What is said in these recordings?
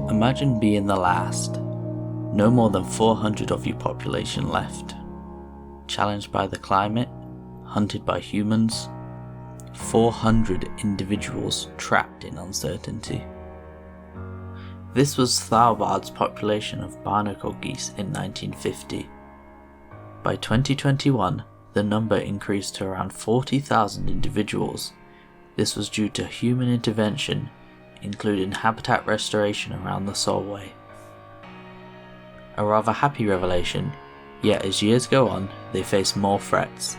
Imagine being the last. No more than 400 of your population left. Challenged by the climate, hunted by humans, 400 individuals trapped in uncertainty. This was Svalbard's population of barnacle geese in 1950. By 2021, the number increased to around 40,000 individuals. This was due to human intervention, including habitat restoration around the Solway. A rather happy revelation, yet as years go on, they face more threats,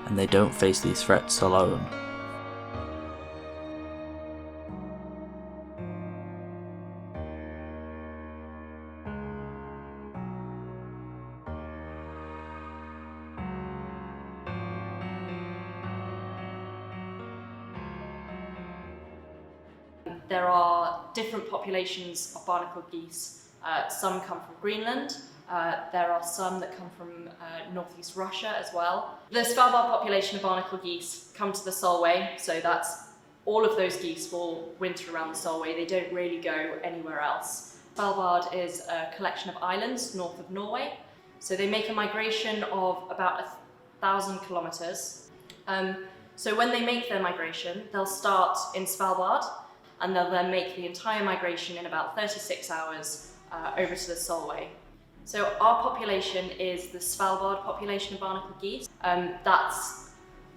and they don't face these threats alone. There are different populations of barnacle geese. Some come from Greenland. There are some that come from northeast Russia as well. The Svalbard population of barnacle geese come to the Solway, so that's all of those geese will winter around the Solway. They don't really go anywhere else. Svalbard is a collection of islands north of Norway, so they make a migration of about 1,000 kilometers. So when they make their migration, they'll start in Svalbard, and they'll then make the entire migration in about 36 hours over to the Solway. So our population is the Svalbard population of barnacle geese. That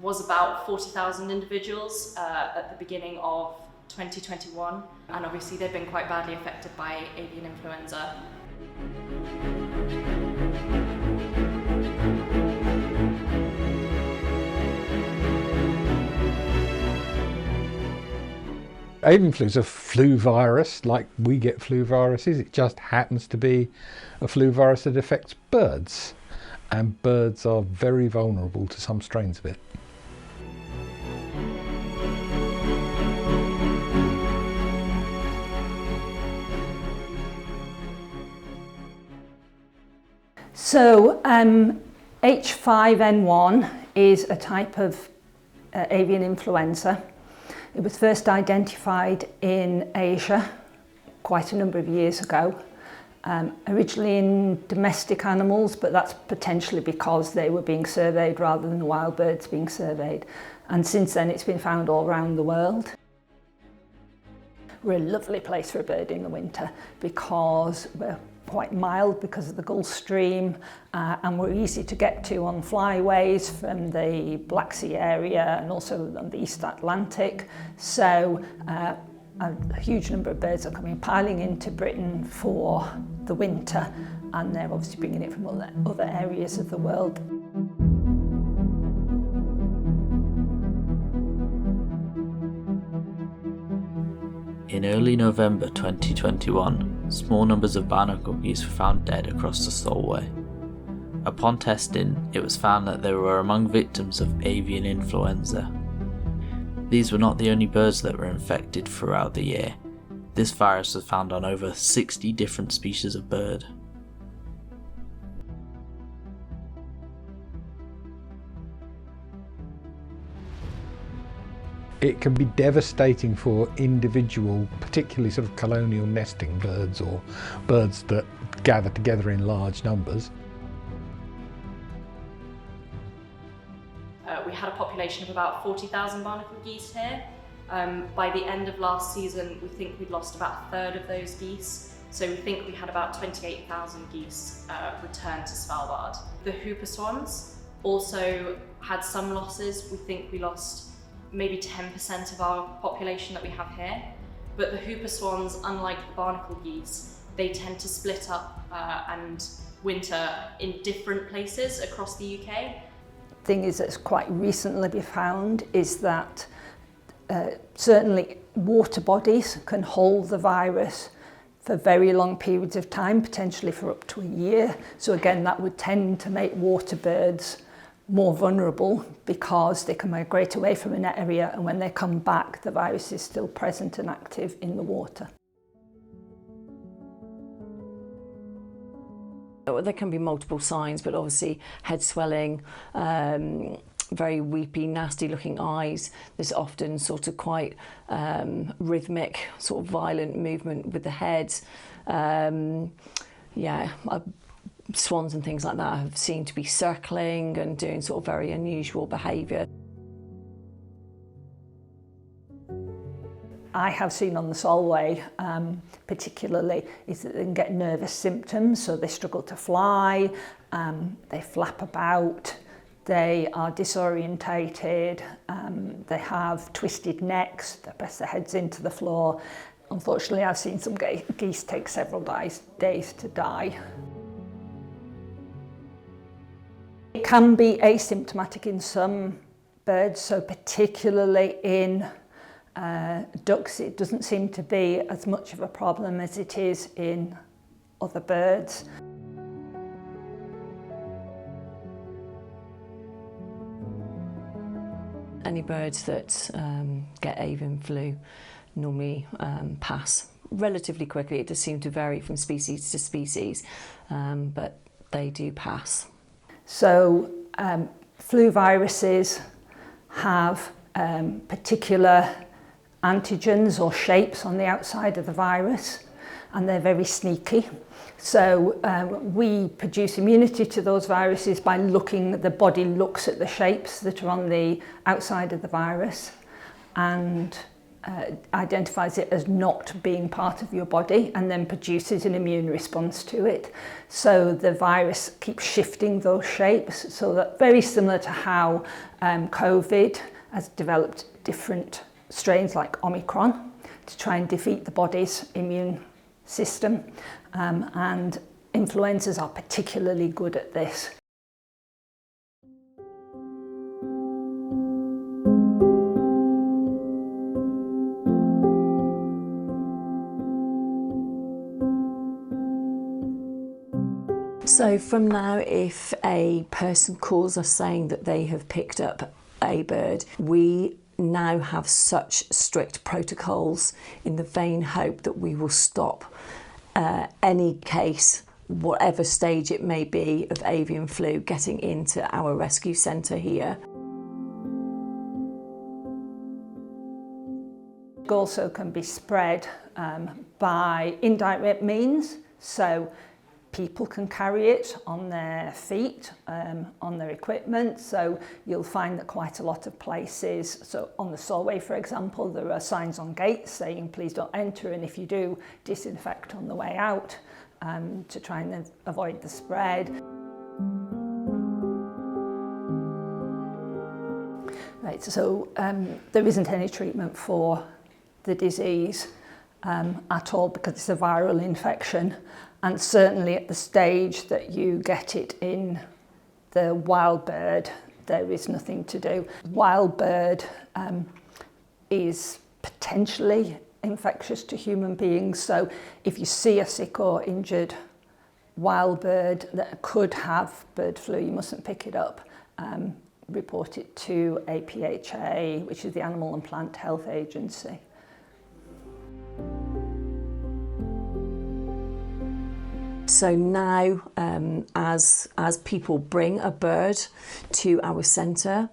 was about 40,000 individuals at the beginning of 2021, and obviously they've been quite badly affected by avian influenza. Avian flu is a flu virus, like we get flu viruses. It just happens to be a flu virus that affects birds, and birds are very vulnerable to some strains of it. So H5N1 is a type of avian influenza. It was first identified in Asia quite a number of years ago, originally in domestic animals, but that's potentially because they were being surveyed rather than wild birds being surveyed. And since then it's been found all around the world. We're a lovely place for a bird in the winter because we're quite mild because of the Gulf Stream, and we're easy to get to on flyways from the Black Sea area and also on the East Atlantic. So a huge number of birds are coming piling into Britain for the winter, and they're obviously bringing it from other areas of the world. In early November 2021, small numbers of barnacle geese were found dead across the Solway. Upon testing, it was found that they were among victims of avian influenza. These were not the only birds that were infected throughout the year. This virus was found on over 60 different species of bird. It can be devastating for individual, particularly sort of colonial nesting birds or birds that gather together in large numbers. We had a population of about 40,000 barnacle geese here. By the end of last season, we think we'd lost about a third of those geese. So we think we had about 28,000 geese return to Svalbard. The whooper swans also had some losses. We think we lost maybe 10% of our population that we have here. But the whooper swans, unlike the barnacle geese, they tend to split up and winter in different places across the UK. The thing is that's quite recently been found is that certainly water bodies can hold the virus for very long periods of time, potentially for up to a year. So again, that would tend to make water birds more vulnerable because they can migrate away from an area, and when they come back, the virus is still present and active in the water. There can be multiple signs, but obviously head swelling, very weepy, nasty looking eyes. There's often sort of quite rhythmic, sort of violent movement with the head. Swans and things like that have seemed to be circling and doing sort of very unusual behaviour. I have seen on the Solway, particularly, is that they can get nervous symptoms, so they struggle to fly, they flap about, they are disorientated, they have twisted necks, they press their heads into the floor. Unfortunately, I've seen some geese take several days to die. It can be asymptomatic in some birds, so particularly in ducks, it doesn't seem to be as much of a problem as it is in other birds. Any birds that get avian flu normally pass relatively quickly. It does seem to vary from species to species, but they do pass. So flu viruses have particular antigens or shapes on the outside of the virus, and they're very sneaky. So we produce immunity to those viruses by the body looks at the shapes that are on the outside of the virus and identifies it as not being part of your body, and then produces an immune response to it. So the virus keeps shifting those shapes, so that very similar to how COVID has developed different strains like Omicron to try and defeat the body's immune system, and influenzas are particularly good at this. So from now, if a person calls us saying that they have picked up a bird, we now have such strict protocols in the vain hope that we will stop any case, whatever stage it may be, of avian flu getting into our rescue centre here. It also can be spread by indirect means, so people can carry it on their feet, on their equipment. So you'll find that quite a lot of places, so on the Solway for example, there are signs on gates saying please don't enter, and if you do, disinfect on the way out to try and avoid the spread. Right, so there isn't any treatment for the disease at all because it's a viral infection. And certainly at the stage that you get it in the wild bird, there is nothing to do. Wild bird is potentially infectious to human beings. So if you see a sick or injured wild bird that could have bird flu, you mustn't pick it up. Report it to APHA, which is the Animal and Plant Health Agency. So now, as people bring a bird to our centre,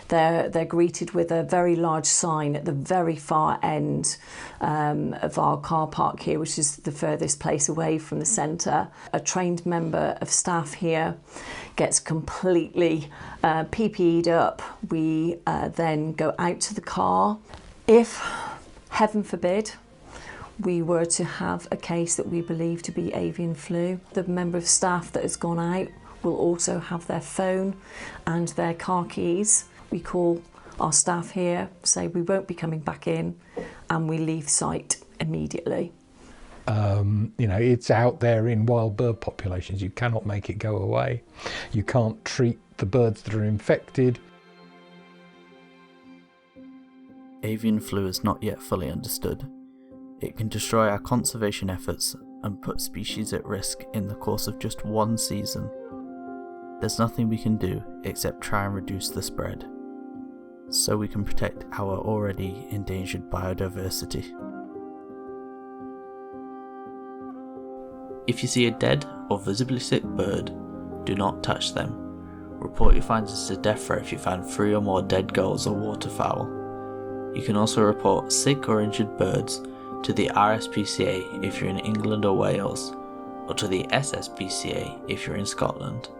they're greeted with a very large sign at the very far end of our car park here, which is the furthest place away from the centre. A trained member of staff here gets completely PPE'd up. We then go out to the car. If, heaven forbid, we were to have a case that we believe to be avian flu, the member of staff that has gone out will also have their phone and their car keys. We call our staff here, say we won't be coming back in, and we leave site immediately. It's out there in wild bird populations. You cannot make it go away. You can't treat the birds that are infected. Avian flu is not yet fully understood. It can destroy our conservation efforts and put species at risk in the course of just one season. There's nothing we can do except try and reduce the spread, so we can protect our already endangered biodiversity. If you see a dead or visibly sick bird, do not touch them. Report your findings to DEFRA if you find 3 or more dead gulls or waterfowl. You can also report sick or injured birds to the RSPCA if you're in England or Wales, or to the SSPCA if you're in Scotland.